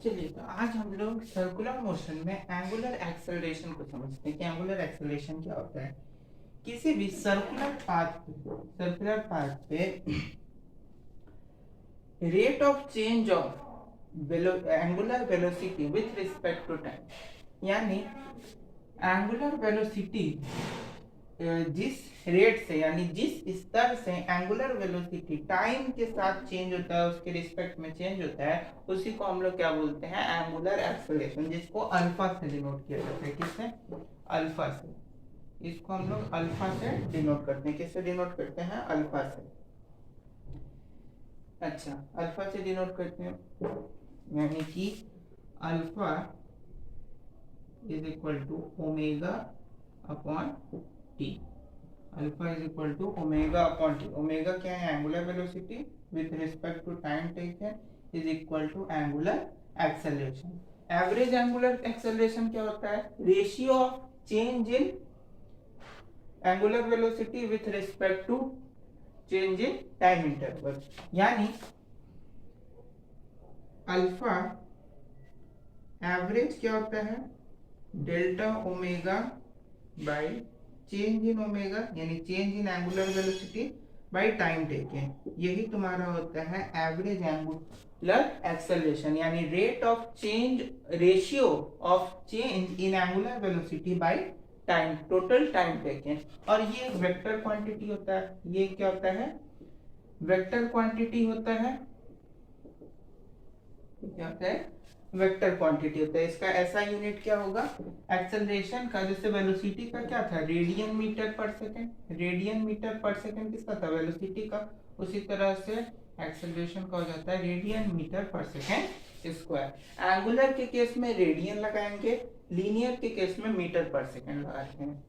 चलिए, तो आज हम लोग सर्कुलर मोशन में एंगुलर एक्सेलरेशन को समझते हैं कि एंगुलर एक्सेलरेशन क्या होता है। किसी भी सर्कुलर पाथ पे rate of change of angular velocity with respect to time, यानी एंगुलर वेलोसिटी जिस रेट से यानी जिस स्तर से एंगुलर वेलोसिटी टाइम के साथ चेंज होता है, उसके रिस्पेक्ट में चेंज होता है, उसी को हम लोग क्या बोलते हैं, एंगुलर एक्सेलरेशन, जिसको अल्फा से डिनोट किया जाता है। किससे? अल्फा से। इसको हम लोग अल्फा से डिनोट करते हैं। किससे डिनोट करते हैं? अल्फा से। अच्छा, अल्फा से डिनोट करते हैं, यानी कि alpha is equal to omega upon T. Alpha is equal to omega upon T. Omega क्या है? Angular velocity with respect to time taken is equal to angular acceleration. Average angular acceleration क्या होता है? Ratio of change in angular velocity with respect to change in time interval, यानी alpha average क्या होता है? Delta omega by change in omega, यानी change in angular velocity by time taken. यही तुम्हारा होता है एवरेज एंगुलर एक्सेलरेशन, यानी rate of change, ratio of change in angular velocity by time, total time taken. और ये एक वेक्टर क्वांटिटी होता है। ये क्या होता है? वेक्टर क्वांटिटी होता है। क्या होता है? वेक्टर क्वांटिटी होता है। इसका ऐसा यूनिट क्या होगा एक्सेलरेशन का? जैसे वेलोसिटी का क्या था? रेडियन मीटर पर सेकंड। रेडियन मीटर पर सेकंड किसका था? वेलोसिटी का। उसी तरह से एक्सेलरेशन का हो जाता है रेडियन मीटर पर सेकंड स्क्वायर। एंगुलर के केस में रेडियन लगाएंगे, लीनियर के केस में मीटर पर सेकंड लगाते हैं।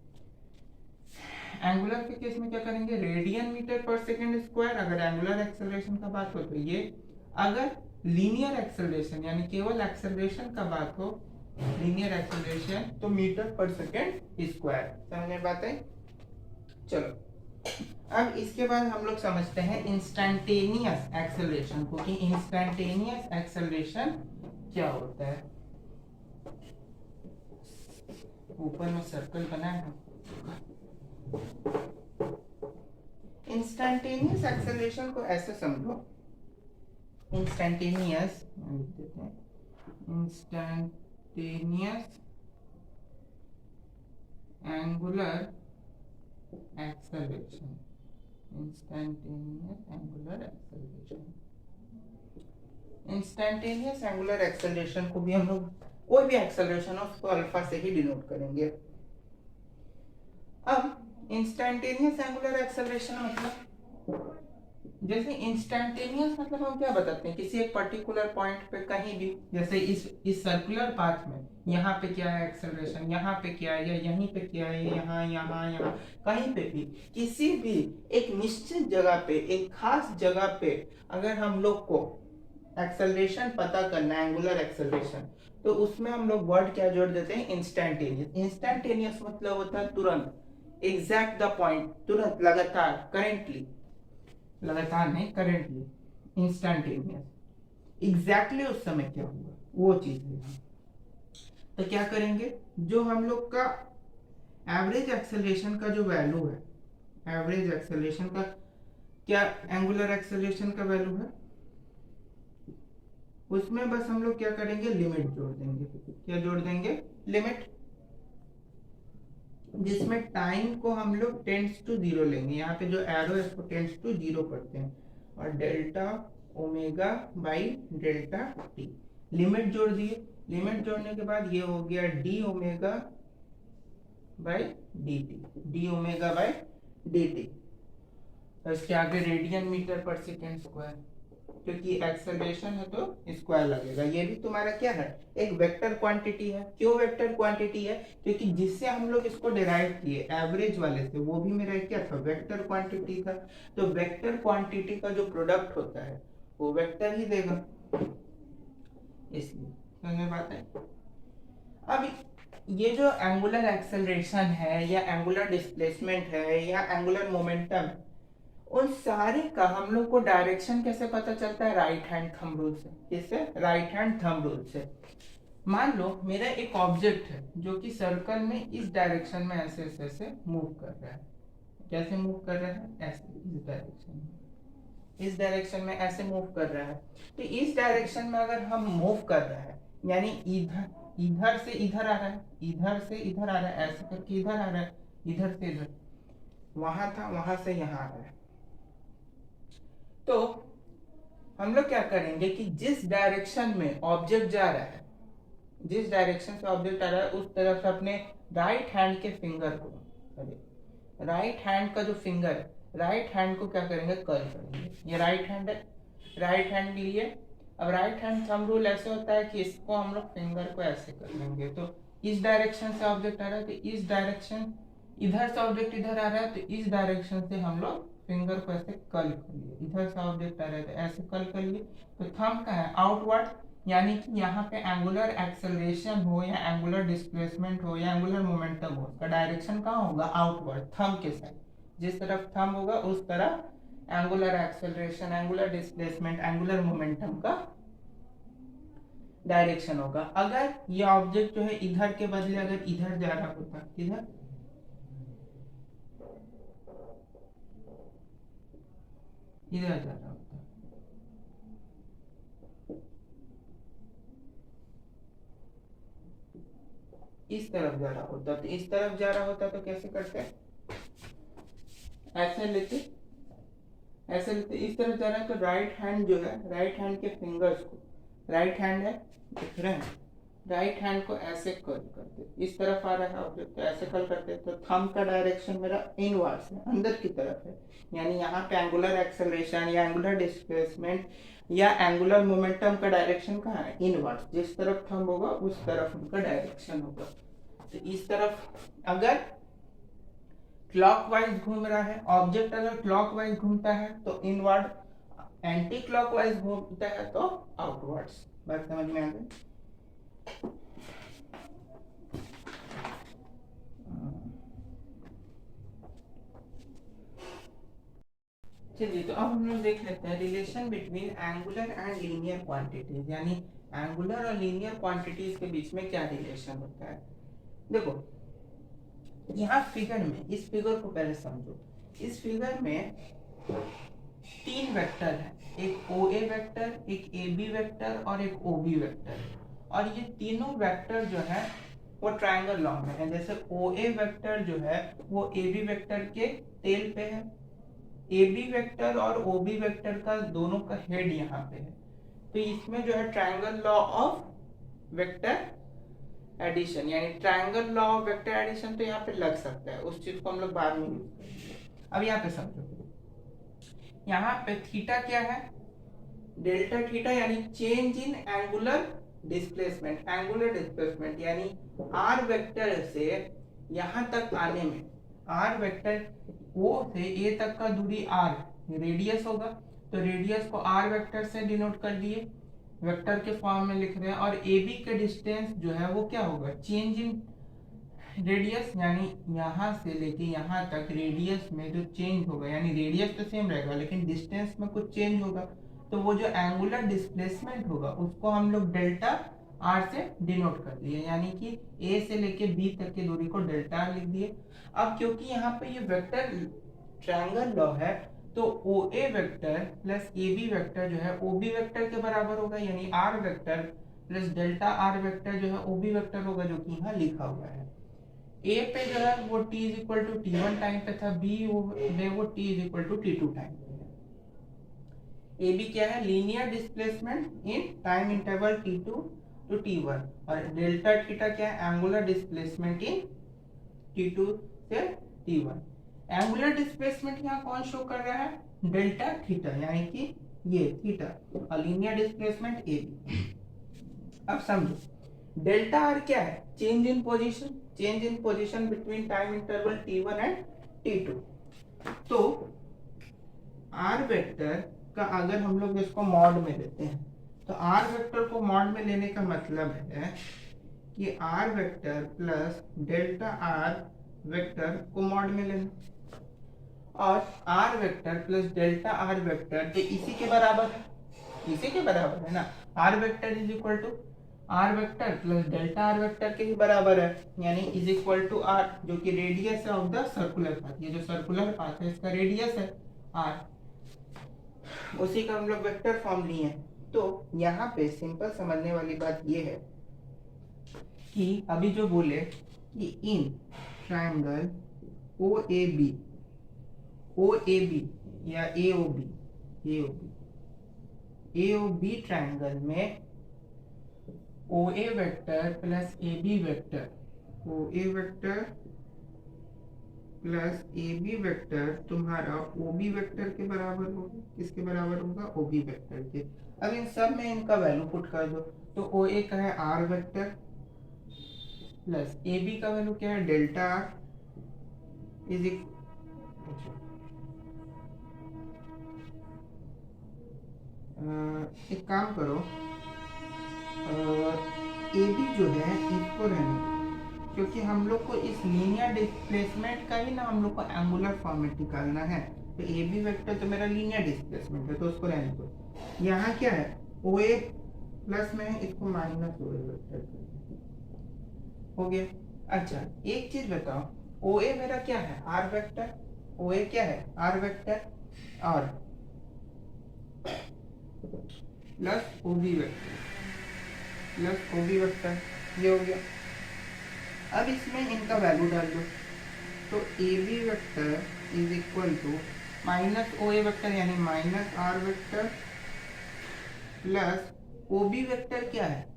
एंगुलर के केस में क्या करेंगे? रेडियन मीटर पर सेकंड स्क्वायर। अगर एंगुलर एक्सेलरेशन का बात हो तो ये, अगर लीनियर एक्सेलरेशन यानी केवल एक्सेलरेशन का बात हो, लीनियर एक्सेलरेशन, तो मीटर पर सेकंड स्क्वायर। समझ में बात है? चलो, अब इसके बाद हम लोग समझते हैं इंस्टैन्टेनियस एक्सेलरेशन को, कि इंस्टैन्टेनियस एक्सेलरेशन क्या होता है। ऊपर में सर्कल बना है। इंस्टैन्टेनियस एक्सेलरेशन को ऐसे समझो, instantaneous instantaneous angular acceleration, instantaneous angular acceleration. Instantaneous angular acceleration को भी हम लोग, कोई भी एक्सेलरेशन हो उसको अल्फा से ही डिनोट करेंगे। अब इंस्टैन्टेनियस एंगुलर एक्सेलरेशन मतलब, जैसे इंस्टैन्टेनियस मतलब हम क्या बताते हैं, किसी एक पर्टिकुलर पॉइंट पे कहीं भी, जैसे इस सर्कुलर पाथ में यहाँ पे क्या है एक्सेलरेशन, यहाँ पे क्या है, या यहीं पे क्या है, यहाँ यहाँ यहाँ, कहीं पे भी, किसी भी एक निश्चित जगह पे, एक खास जगह पे अगर हम लोग को एक्सेलरेशन पता करना है, एंगुलर एक्सेलरेशन, तो उसमें हम लोग वर्ड क्या जोड़ देते हैं? इंस्टैन्टेनियस। इंस्टैन्टेनियस मतलब होता है तुरंत, एग्जैक्ट द पॉइंट, तुरंत, लगातार, करेंटली, लगातार नहीं, करेंटली, इंस्टैन्टेनियस, एग्जैक्टली उस समय क्या हुआ वो चीज है। तो क्या करेंगे, जो हम लोग का एवरेज एक्सेलरेशन का जो वैल्यू है, एवरेज एक्सेलरेशन का क्या एंगुलर एक्सेलरेशन का वैल्यू है, उसमें बस हम लोग क्या करेंगे? लिमिट जोड़ देंगे। क्या जोड़ देंगे? लिमिट, जिसमें टाइम को हम लोग टेंड्स टू जीरो लेंगे। यहाँ पे जो एरो है इसको टेंड्स टू जीरो करते हैं, और delta omega by delta T, limit जोड़ दिए। लिमिट जोड़ने के बाद ये हो गया D omega by D T, D omega by D T. इसके आगे रेडियन मीटर पर सेकेंड स्क्वायर, क्योंकि एक्सेलरेशन है तो स्क्वायर लगेगा। ये भी तुम्हारा क्या है? एक वेक्टर क्वांटिटी है। क्यों वेक्टर क्वांटिटी है? क्योंकि जिससे हम लोग इसको डिराइव किए एवरेज वाले से, वो भी मेरा क्या था? वेक्टर क्वांटिटी था। तो वेक्टर क्वांटिटी का जो प्रोडक्ट होता है वो वेक्टर ही देगा, इसलिए। समझ में बात है? अब ये जो एंगुलर एक्सेलरेशन है, या एंगुलर डिस्प्लेसमेंट है, या एंगुलर मोमेंटम, उन सारे का हम लोग को डायरेक्शन कैसे पता चलता है? राइट हैंड थंब रूल से। किससे? राइट हैंड थंब रूल से। मान लो मेरा एक ऑब्जेक्ट है जो कि सर्कल में इस डायरेक्शन में ऐसे ऐसे ऐसे मूव कर रहा है। कैसे मूव कर रहा है? ऐसे, इस डायरेक्शन में, इस डायरेक्शन में ऐसे मूव कर रहा है। तो इस डायरेक्शन में अगर हम मूव कर रहा है, यानी इधर, इधर से इधर आ रहा है, इधर से इधर आ रहा है, ऐसे करके इधर आ रहा है, इधर से इधर, वहां था, वहां से यहाँ आ रहा है। तो हम लोग क्या करेंगे कि जिस डायरेक्शन में ऑब्जेक्ट जा रहा है, जिस डायरेक्शन से ऑब्जेक्ट आ रहा है, उस तरफ से अपने राइट हैंड के फिंगर को, राइट हैंड का जो फिंगर है, राइट हैंड को क्या करेंगे? कर्ल करेंगे। ये राइट हैंड है, राइट हैंड लिए। अब राइट हैंड थंब रूल ऐसे होता है कि इसको हम लोग फिंगर को ऐसे कर लेंगे। तो इस डायरेक्शन से ऑब्जेक्ट आ रहा है, तो इस डायरेक्शन, इधर से ऑब्जेक्ट इधर आ रहा है, तो इस डायरेक्शन से हम लोग फिंगर को ऐसे कर्ल कर लिए। इधर से ऑब्जेक्ट आ रहा है तो ऐसे कर्ल कर लिए। तो थंब का है आउटवर्ड, यानी कि यहाँ पे एंगुलर एक्सेलरेशन हो या एंगुलर डिस्प्लेसमेंट हो या एंगुलर मोमेंटम हो, उसका डायरेक्शन कहाँ होगा? आउटवर्ड, थंब के साइड। जिस तरफ थंब होगा उस तरफ angular acceleration, angular displacement, angular momentum का डायरेक्शन होगा। अगर ये ऑब्जेक्ट जो है इधर के बदले अगर इधर जा रहा होता, इधर, इधर जा रहा होता, इस तरफ जा रहा होता, तो इस तरफ जा रहा होता तो कैसे करते हैं? ऐसे लेते, ऐसे लेते, इस तरफ जा रहा है तो राइट हैंड जो है, राइट हैंड के फिंगर्स को, राइट हैंड है, दिख रहे हैं, राइट हैंड को ऐसे कर्ल करते, इस तरफ आ रहा है ऑब्जेक्ट तो ऐसे कर्ल करते, तो थंब का डायरेक्शन मेरा इनवर्ड्स है, अंदर की तरफ है। यानी यहाँ पे एंगुलर एक्सेलरेशन या एंगुलर डिस्प्लेसमेंट या एंगुलर मोमेंटम का डायरेक्शन कहाँ है? इनवर्ड्स। जिस तरफ थंब होगा उस तरफ उनका डायरेक्शन होगा। तो इस तरफ अगर क्लॉकवाइज घूम रहा है ऑब्जेक्ट, अगर क्लॉकवाइज घूमता है तो इनवर्ड, एंटी क्लॉकवाइज घूमता है तो आउटवर्ड्स। बात समझ में आ गई? चलिए, तो अब हम लोग देख लेते हैं relation between angular and linear quantities, यानी एंगुलर और लीनियर क्वांटिटीज के बीच में क्या रिलेशन होता है। देखो यहाँ फिगर में, इस फिगर को पहले समझो। इस फिगर में तीन वेक्टर है, एक ओ ए वेक्टर, एक ए बी वेक्टर और एक ओ बी वेक्टर। और ये तीनों वेक्टर जो है वो ट्रायंगल लॉ में है। जैसे ओ ए वेक्टर जो है वो ए बी वेक्टर के टेल पे है, ए बी वेक्टर और ओ बी वेक्टर का दोनों का हेड यहाँ पे है। तो इसमें जो है triangle law of vector addition, यानी triangle law of vector addition तो यहाँ पे लग सकता है, उस चीज को हम लोग बाद में यूज करेंगे। अब यहाँ पे समझो, यहाँ पे थीटा क्या है? डेल्टा थीटा, यानी change in angular displacement, angular displacement यानी आर वेक्टर से यहाँ तक आने में, आर वेक्टर ओ से ए तक का दूरी आर रेडियस होगा, तो रेडियस को आर वेक्टर से डिनोट कर दिए, वेक्टर के फॉर्म में लिख रहे हैं। और ए बी के डिस्टेंस जो है वो क्या होगा? चेंज इन रेडियस, यानी यहाँ से लेके यहाँ तक रेडियस में जो चेंज होगा, यानी रेडियस तो सेम रहेगा लेकिन डिस्टेंस में कुछ चेंज होगा, तो वो जो एंगुलर डिस्प्लेसमेंट होगा उसको हम लोग डेल्टा आर से डिनोट कर दिए, यानी कि ए से लेके बी तक की दूरी को डेल्टा आर लिख दिए। अब क्योंकि यहाँ पे ये वेक्टर ट्रायंगल लॉ है, तो O A vector plus A B vector जो है ओ बी वेक्टर के बराबर होगा, यानी R vector plus delta are vector जो है ओ बी वेक्टर होगा, जो कि यहाँ लिखा हुआ है। ए पे जो है वो t is equal to t1 time पे था, बी में वो t is equal to t2 time पे है। ए बी क्या है? Linear displacement in time interval t2 to t1, और डेल्टा थीटा क्या है? एंगुलर डिस्प्लेसमेंट इन t2 से t1। एंगुलर डिस्प्लेसमेंट यहाँ कौन शो कर रहा है? डेल्टा थीटा, यानी कि ये थीटा, और लीनियर डिस्प्लेसमेंट ए बी। अब समझो डेल्टा आर क्या है? Change in position, change in position between time interval t1 and t2। तो आर वेक्टर का अगर हम लोग इसको मॉड में लेते हैं, तो आर वेक्टर को मॉड में लेने का मतलब है कि r vector plus delta are vector को मॉड में लेना। और r vector plus delta are vector जो इसी के बराबर है, इसी के बराबर है ना, r vector is equal to r vector plus delta are vector के ही बराबर है, यानी इज इक्वल टू आर, जो कि रेडियस है ऑफ द सर्कुलर पाथ। ये जो सर्कुलर पाथ है इसका रेडियस है आर, उसी का हम लोग वेक्टर फॉर्म लिए हैं। तो यहाँ पे सिंपल समझने वाली बात ये है कि अभी जो बोले कि in triangle O A B या ए ओ बी ट्रायंगल में O A vector plus A B vector, O A vector plus A B vector तुम्हारा ओ बी वेक्टर के बराबर होगा। किसके बराबर होगा? ओ बी वेक्टर के। अब इन सब में इनका वैल्यू पुट कर दो, तो ओ ए का है are vector plus A B का वैल्यू क्या है? डेल्टा आर इज एक काम करो, ए बी जो है इसको रहने दो, क्योंकि हम लोग को इस लीनियर डिस्प्लेसमेंट का ही ना हम लोग को एंगुलर फॉर्मेट निकालना है। तो ए बी वेक्टर तो मेरा लीनियर डिस्प्लेसमेंट है, तो उसको रहने दो। यहाँ क्या है? ओ ए प्लस में है, इसको माइनस ओ ए वेक्टर हो गया। अच्छा एक चीज बताओ, ओ ए मेरा क्या है? Are vector. ओ ए क्या है? आर वेक्टर और plus O B vector plus O B vector, ये हो गया। अब इसमें इनका वैल्यू डाल दो, तो A B vector is equal to minus O A vector यानी minus R vector plus O B vector क्या है?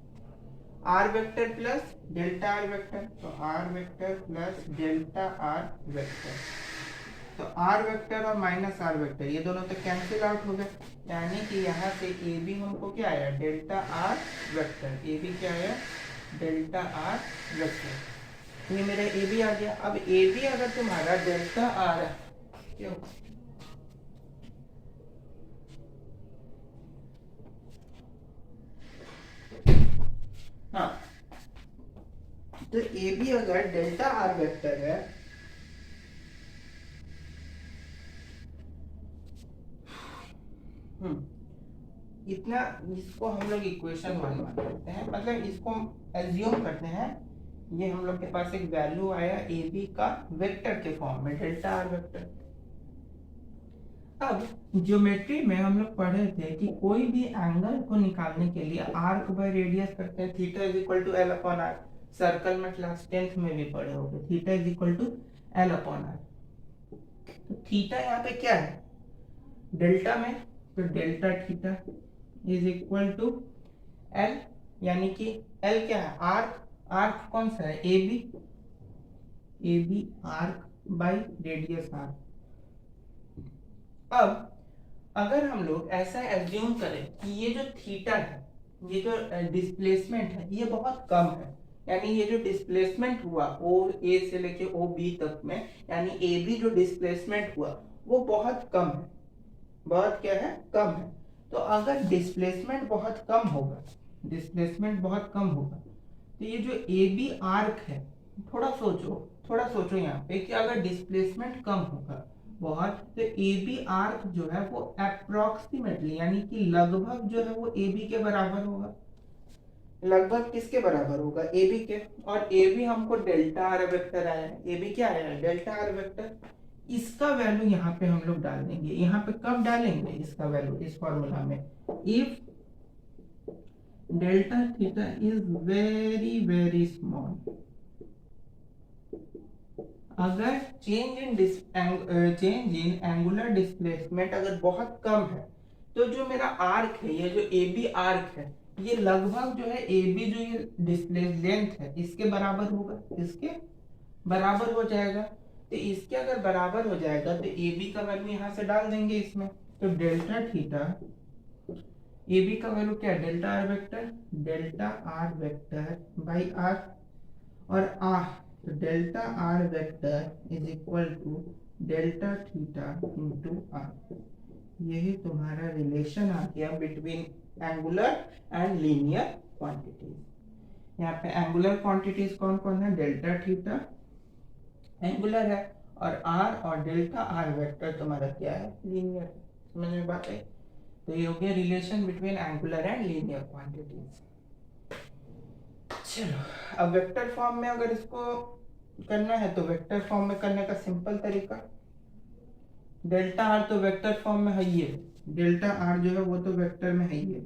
Are vector plus delta are vector, तो R vector plus delta are vector. तो आर वेक्टर और minus R vector ये दोनों तो cancel out हो गए, यानी कि यहाँ से ए बी हमको क्या आया? Delta are vector. A B क्या आया? Delta are vector. ये मेरा ए बी आ गया। अब ए बी अगर तुम्हारा डेल्टा आर है, क्यों? हाँ, तो ए बी अगर डेल्टा आर वेक्टर है, इतना, इसको हम लोग इक्वेशन 1 मान लेते हैं, मतलब इसको एज्यूम करते हैं ये हम लोग के पास एक वैल्यू आया ए बी का वेक्टर के फॉर्म में, डेल्टा आर वेक्टर। अब ज्योमेट्री में हम लोग पढ़े थे कि कोई भी एंगल को निकालने के लिए आर्क बाय रेडियस करते हैं, theta is equal to l upon r. Circle में क्लास 10th में भी पढ़े होंगे, theta is equal to l upon r. तो थीटा यहाँ पे क्या है? डेल्टा में, तो delta theta is equal to l, यानी कि एल क्या है? आर्क। आर्क कौन सा है? A B arc by radius r. अब अगर हम लोग ऐसा एज्यूम करें कि ये जो थीटा है, ये जो डिस्प्लेसमेंट है, ये बहुत कम है, यानी ये जो डिस्प्लेसमेंट हुआ ओ ए से लेके ओ बी तक में, यानी ए बी जो डिस्प्लेसमेंट हुआ वो बहुत कम है। बहुत क्या है? कम है। तो अगर डिस्प्लेसमेंट बहुत कम होगा, डिस्प्लेसमेंट बहुत कम होगा, तो ये जो ए बी आर्क है, थोड़ा सोचो यहाँ पे कि अगर डिस्प्लेसमेंट कम होगा बहुत, तो ए बी आर्क जो है वो अप्रोक्सीमेटली यानी कि लगभग जो है वो ए बी के बराबर होगा। लगभग किसके बराबर होगा? ए बी के। और ए बी हमको डेल्टा आर वेक्टर आया है। ए बी क्या आया है? Delta are vector. इसका वैल्यू यहाँ पे हम लोग डाल देंगे। यहाँ पे कब डालेंगे इसका वैल्यू? इस फॉर्मूला में, if delta theta is very very small, अगर चेंज इन एंगुलर डिस्प्लेसमेंट अगर बहुत कम है, तो जो मेरा आर्क है, ये जो ए बी आर्क है, ये लगभग जो है ए बी जो ये डिस्प्लेस लेंथ है इसके बराबर होगा, इसके बराबर हो जाएगा। तो इसके अगर बराबर हो जाएगा तो ए बी का वैल्यू यहाँ से डाल देंगे इसमें, तो डेल्टा थीटा ए बी का वैल्यू क्या है? Delta are vector, delta are vector by r, और आर, तो delta are vector is equal to delta theta into r. यही तुम्हारा रिलेशन आ गया between angular and linear quantities. यहाँ पे एंगुलर क्वांटिटीज कौन कौन है? डेल्टा थीटा एंगुलर है, और आर और डेल्टा आर वेक्टर तुम्हारा क्या है, लीनियर। समझ में बात है? तो ये हो गया relation between angular and linear quantities. चलो अब वेक्टर फॉर्म में अगर इसको करना है तो वेक्टर फॉर्म में करने का सिंपल तरीका, डेल्टा आर तो वेक्टर फॉर्म में है ही है, डेल्टा आर जो है वो तो वेक्टर में है ही है।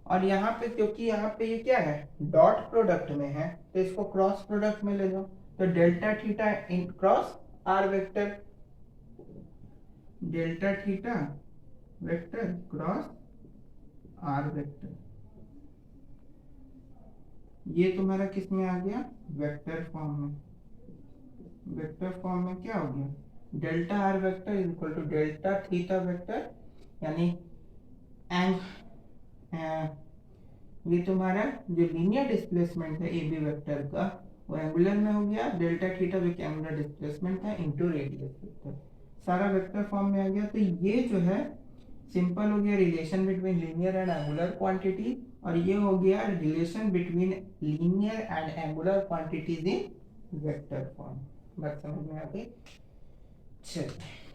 और यहाँ पे क्योंकि यहाँ पे ये क्या है, डॉट प्रोडक्ट में है, तो इसको क्रॉस प्रोडक्ट में ले लो, तो delta theta in cross r vector, delta theta vector cross r vector, ये तुम्हारा किस में आ गया, वेक्टर फॉर्म में। वेक्टर फॉर्म में क्या हो गया, delta are vector is equal to delta theta vector, यानी ये तुम्हारा जो लीनियर डिस्प्लेसमेंट है ए बी वेक्टर का वो एंगुलर में हो गया, डेल्टा थीटा जो कि एंगुलर डिस्प्लेसमेंट है इनटू रेडियस वेक्टर, सारा वेक्टर फॉर्म में आ गया। तो ये जो है सिंपल हो गया relation between linear and angular quantity, और ये हो गया relation between linear and angular quantities in vector form. बात समझ में आ गई? चलिए